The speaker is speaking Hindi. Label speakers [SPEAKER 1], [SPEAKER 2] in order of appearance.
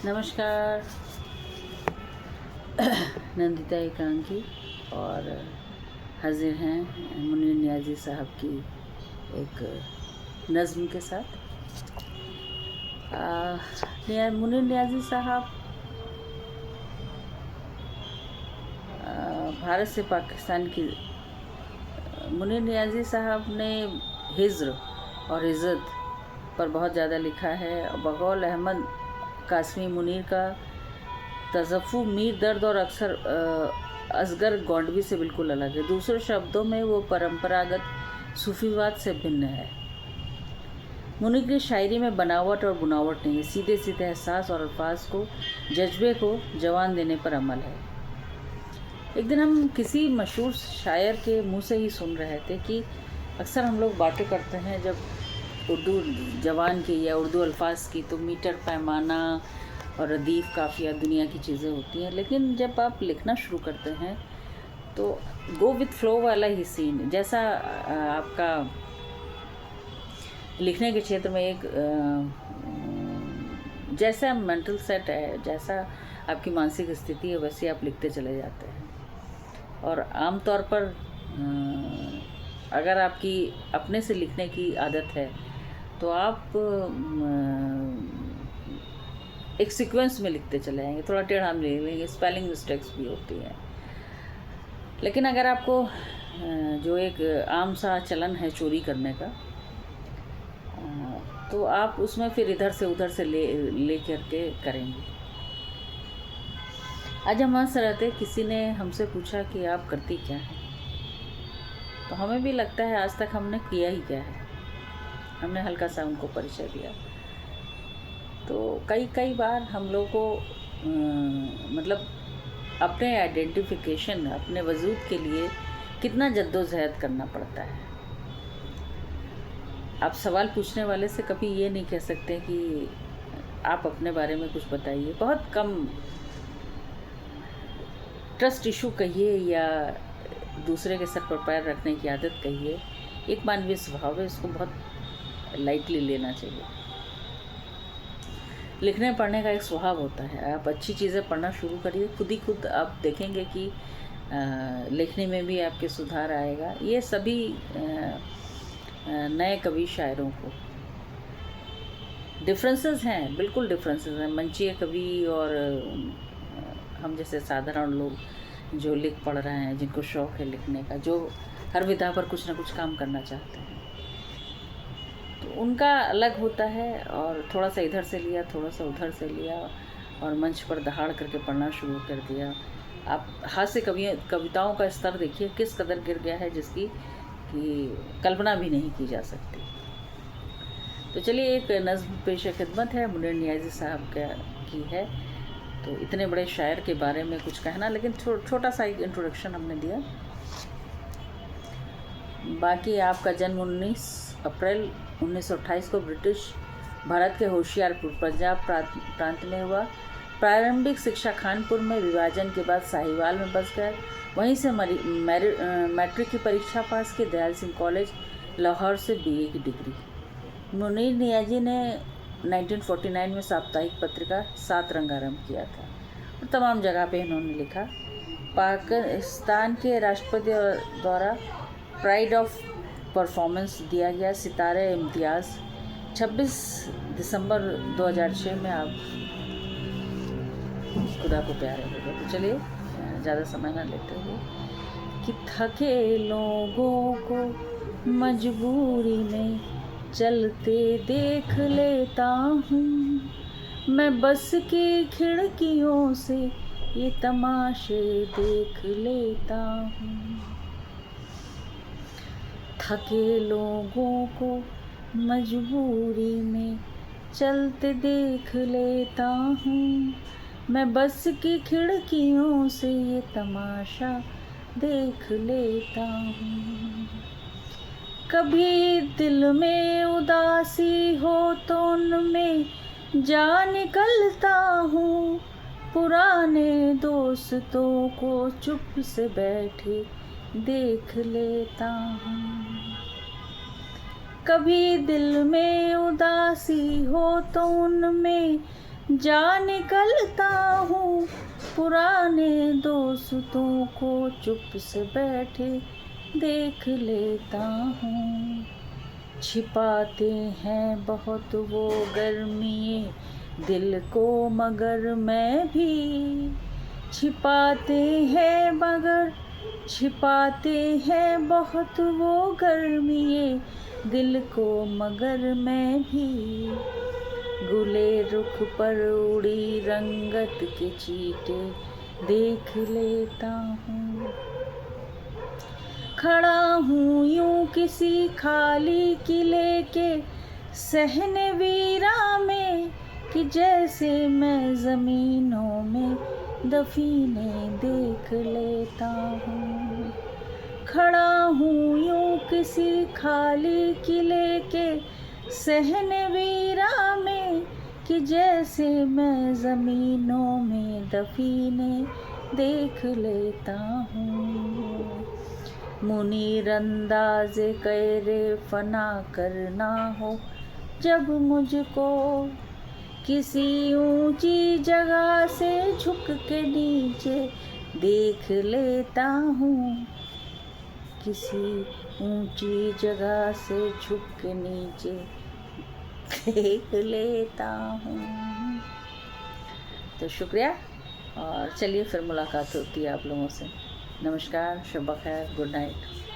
[SPEAKER 1] नमस्कार। नंदिता एकांकी और हाजिर हैं मुनीर नियाज़ी साहब की एक नज़्म के साथ। मुनीर नियाज़ी साहब भारत से पाकिस्तान की मुनीर नियाज़ी साहब ने हिज्र और इज़्ज़त पर बहुत ज़्यादा लिखा है। बकौल अहमद कासमी मुनीर का तज़फ़्फ़ु मीर दर्द और अक्सर असगर गौंडवी से बिल्कुल अलग है। दूसरे शब्दों में वो परंपरागत सूफीवाद से भिन्न है। मुनीर की शायरी में बनावट और बुनावट नहीं है, सीधे सीधे एहसास और अल्फाज को, जज्बे को जवान देने पर अमल है। एक दिन हम किसी मशहूर शायर के मुंह से ही सुन रहे थे कि अक्सर हम लोग बातें करते हैं जब उर्दू जवान की या उर्दू अल्फाज की, तो मीटर, पैमाना और रदीफ़, काफ़िया, दुनिया की चीज़ें होती हैं। लेकिन जब आप लिखना शुरू करते हैं तो गो विथ फ्लो वाला ही सीन, जैसा आपका लिखने के क्षेत्र में एक जैसा मेंटल सेट है, जैसा आपकी मानसिक स्थिति है, वैसे आप लिखते चले जाते हैं। और आम तौर पर अगर आपकी अपने से लिखने की आदत है तो आप एक सीक्वेंस में लिखते चले जाएंगे, थोड़ा टेढ़ा ले लेंगे, स्पेलिंग मिस्टेक्स भी होती हैं। लेकिन अगर आपको जो एक आम सा चलन है चोरी करने का, तो आप उसमें फिर इधर से उधर से ले करके करेंगे। आज हम हंस रहे थे, किसी ने हमसे पूछा कि आप करती क्या हैं, तो हमें भी लगता है आज तक हमने किया ही क्या है। हमने हल्का सा उनको परिचय दिया। तो कई बार हम लोग को मतलब अपने आइडेंटिफिकेशन, अपने वजूद के लिए कितना जद्दोजहद करना पड़ता है। आप सवाल पूछने वाले से कभी ये नहीं कह सकते कि आप अपने बारे में कुछ बताइए। बहुत कम ट्रस्ट इशू कहिए या दूसरे के सर पर पैर रखने की आदत कहिए, एक मानवीय स्वभाव है, इसको बहुत लाइटली लेना चाहिए। लिखने पढ़ने का एक स्वभाव होता है। आप अच्छी चीज़ें पढ़ना शुरू करिए, खुद आप देखेंगे कि लिखने में भी आपके सुधार आएगा। ये सभी नए कवि शायरों को डिफरेंसेस हैं, बिल्कुल डिफरेंसेस हैं। मंचीय कवि और हम जैसे साधारण लोग जो लिख पढ़ रहे हैं, जिनको शौक़ है लिखने का, जो हर विधा पर कुछ ना कुछ काम करना चाहते हैं, तो उनका अलग होता है। और थोड़ा सा इधर से लिया, थोड़ा सा उधर से लिया और मंच पर दहाड़ करके पढ़ना शुरू कर दिया। आप हास्य कविताओं का स्तर देखिए किस कदर गिर गया है, जिसकी कि कल्पना भी नहीं की जा सकती। तो चलिए, एक नज़्म पेश खिदमत है, मुनीर नियाज़ी साहब की है। तो इतने बड़े शायर के बारे में कुछ कहना, लेकिन छोटा सा एक इंट्रोडक्शन हमने दिया। बाकी आपका जन्म 19 अप्रैल 1928 को ब्रिटिश भारत के होशियारपुर, पंजाब प्रांत में हुआ। प्रारंभिक शिक्षा कानपुर में, विभाजन के बाद साहिवाल में बस गए। वहीं से मैट्रिक की परीक्षा पास की। दयाल सिंह कॉलेज लाहौर से बीए की डिग्री। मुनीर नियाज़ी ने 1949 में साप्ताहिक पत्रिका 7 रंग आरंभ किया था और तमाम जगह पे इन्होंने लिखा। पाकिस्तान के राष्ट्रपति द्वारा प्राइड ऑफ परफॉर्मेंस दिया गया सितारे इम्तियाज़ 26 दिसंबर 2006 में आप खुदा को प्यारे हो गए। तो चलिए, ज़्यादा समय ना लेते हुए, कि थके लोगों को मजबूरी में चलते देख लेता हूँ, मैं बस की खिड़कियों से ये तमाशे देख लेता हूँ। थके लोगों को मजबूरी में चलते देख लेता हूँ, मैं बस की खिड़कियों से ये तमाशा देख लेता हूँ। कभी दिल में उदासी हो तो उनमें जा निकलता हूँ, पुराने दोस्तों को चुप से बैठे देख लेता हूँ। कभी दिल में उदासी हो तो उनमें जा निकलता हूँ पुराने दोस्तों को चुप से बैठे देख लेता हूँ। छिपाते हैं बहुत वो गर्मी दिल को मगर मैं भी छिपाते हैं बहुत वो गर्मी दिल को मगर मैं भी गुले रुख पर उड़ी रंगत के चीटे देख लेता हूँ। खड़ा हूँ यूं किसी खाली किले के सहने वीरा में कि जैसे मैं ज़मीनों में दफीने देख लेता हूँ। खड़ा हूँ यूं किसी खाली किले के सहने वीरा में कि जैसे मैं ज़मीनों में दफीने देख लेता हूँ। मुनीर अंदाज़े कैरे फना करना हो जब मुझको किसी ऊंची जगह से झुक के नीचे देख लेता हूँ। किसी ऊंची जगह से झुक के नीचे देख लेता हूँ। तो शुक्रिया, और चलिए फिर मुलाकात होती है आप लोगों से। नमस्कार, शब खैर, गुड नाइट।